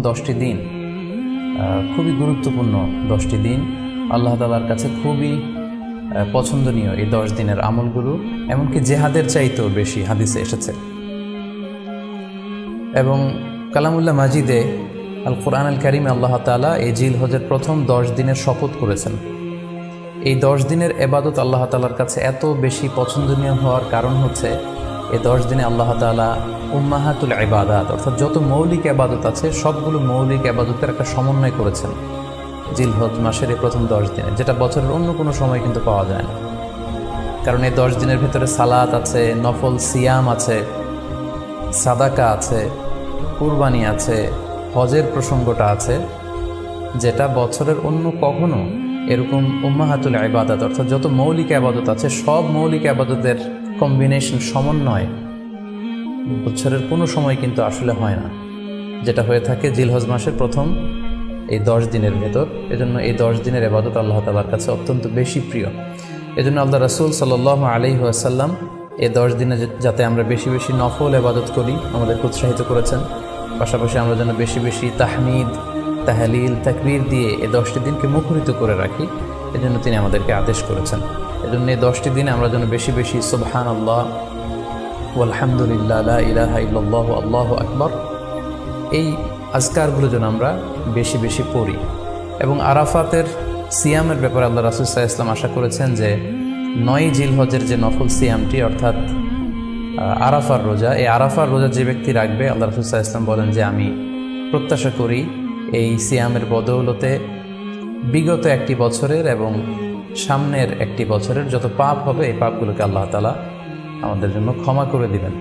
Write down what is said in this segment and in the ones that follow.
10টি দিন খুবই গুরুত্বপূর্ণ 10টি দিন আল্লাহ তাআলার কাছে খুবই পছন্দনীয়। এই 10 দিনের আমলগুলো এমনকি জেহাদের চাইতেও বেশি হাদিসে এসেছে। এবং কালামুল্লাহ মাজিদে আল কোরআন আল কারিমে আল্লাহ তাআলা এই জিলহজের প্রথম 10 দিনের শপথ করেছেন। এই 10 দিনের এবাদত আল্লাহ তাআলার কাছে এত বেশি পছন্দনীয় হওয়ার কারণ হচ্ছে এই 10 দিনে আল্লাহ তাআলা উম্মাহাতুল ইবাদাত অর্থাৎ যত মৌলিক ইবাদত আছে সবগুলো মৌলিক ইবাদতের একটা সমন্বয় করেছেন জিলহজ মাসের এই প্রথম 10 দিনে, যেটা বছরের অন্য কোনো সময় কিন্তু পাওয়া যায় না। কারণ এই 10 দিনের ভেতরে সালাত আছে, নফল সিয়াম আছে, সাদাকা আছে, কুরবানি আছে, হজের প্রসঙ্গটা আছে, যেটা বছরের অন্য কখনো এরকম উম্মাহাতুল ইবাদাত অর্থাৎ যত মৌলিক ইবাদত আছে সব মৌলিক ইবাদতের কম্বিনেশন সমন্বয় বছরের কোনো সময় কিন্তু আসলে হয় না, যেটা হয়ে থাকে জিলহজ মাসের প্রথম এই 10 দিনের ভেতর। এজন্য এই 10 দিনের ইবাদত আল্লাহ তাআলার কাছে অত্যন্ত বেশি প্রিয়। এজন্য আল্লাহ রাসূল সাল্লাল্লাহু আলাইহি ওয়াসাল্লাম এই 10 দিনে যাতে আমরা বেশি বেশি নফল ইবাদত করি আমাদেরকে উৎসাহিত করেছেন। পাশাপাশি আমরা যেন বেশি বেশি তাহমিদ, তাহলিল, তাকবীর দিয়ে এই 10টি দিনকে মুখরিত করে রাখি, এজন্য তিনি আমাদেরকে আদেশ করেছেন। এজন্য এই 10টি দিনে আমরা যেন বেশি বেশি সুবহানাল্লাহ আলহামদুলিল্লাহ লা ইলাহা ইল্লাল্লাহু আল্লাহু আকবার এই আজকারগুলো যেন আমরা বেশি বেশি পড়ি। এবং আরাফাতের সিয়ামের ব্যাপারে আল্লাহ রাসূল সাল্লাল্লাহু আলাইহি ওয়াসাল্লাম আশা করেছেন যে 9 জিলহজের যে নফল সিয়ামটি অর্থাৎ আরাফার রোজা, এই আরাফার রোজা যে ব্যক্তি রাখবে আল্লাহ রাসূল সাল্লাল্লাহু আলাইহি ওয়াসাল্লাম বলেন যে আমি প্রত্যাশা করি এই সিয়ামের বদৌলতে বিগত একটি বছরের এবং সামনের একটি বছরের যত পাপ হবে এই পাপগুলোকে আল্লাহ তাআলা আমাদের জন্য ক্ষমা করে দিবেন।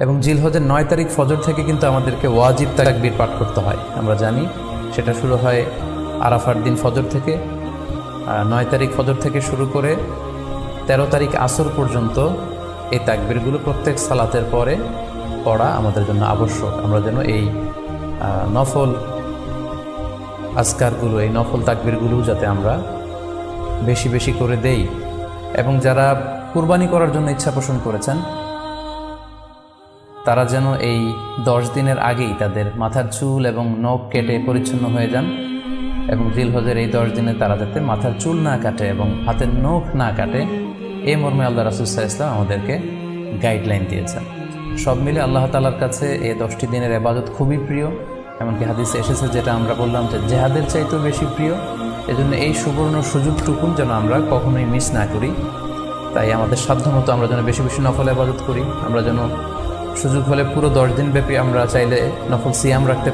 এবং জিলহজের 9 তারিখ ফজর থেকে কিন্তু আমাদেরকে ওয়াজিব তাকবীর পাঠ করতে হয়, আমরা জানি সেটা শুরু হয় আরাফার দিন ফজর থেকে। 9 তারিখ ফজর থেকে শুরু করে 13 তারিখ আসর পর্যন্ত এই তাকবীরগুলো প্রত্যেক সালাতের পরে পড়া আমাদের জন্য আবশ্যক। আমরা যেন এই নফল আজকারগুলো, এই নফল তাকবীরগুলো যাতে আমরা বেশি বেশি করে দেই। এবং যারা কুরবানি করার জন্য ইচ্ছা পোষণ করেছেন তারা যেন এই 10 দিনের আগেই তাদের মাথার চুল এবং নখ কেটে পরিচ্ছন্ন হয়ে যান। এবং জিলহজের এই 10 দিনে তারা যাতে মাথার চুল না কাটে এবং হাতের নখ না কাটে, এই মর্মে আল্লাহ রাসূল সাল্লাল্লাহু আলাইহি ওয়াসাল্লাম আমাদেরকে গাইডলাইন দিয়েছেন। সব মিলে আল্লাহ তাআলার কাছে এই 10টি দিনের ইবাদত খুবই প্রিয়। এমনকি হাদিসে এসেছে, যেটা আমরা বললাম যে জেহাদের চাইতেও বেশি প্রিয়। এজন্য এই সুবর্ণ সুযোগটুকুন যেন আমরা কখনোই মিস না করি। তাই আমাদের সাধ্যমতো আমরা যেন বেশি বেশি নফল ইবাদত করি। আমরা যেন সুযোগ হলে পুরো 10 দিন ব্যাপী আমরা চাইলে নফল সিয়াম রাখতে পারি।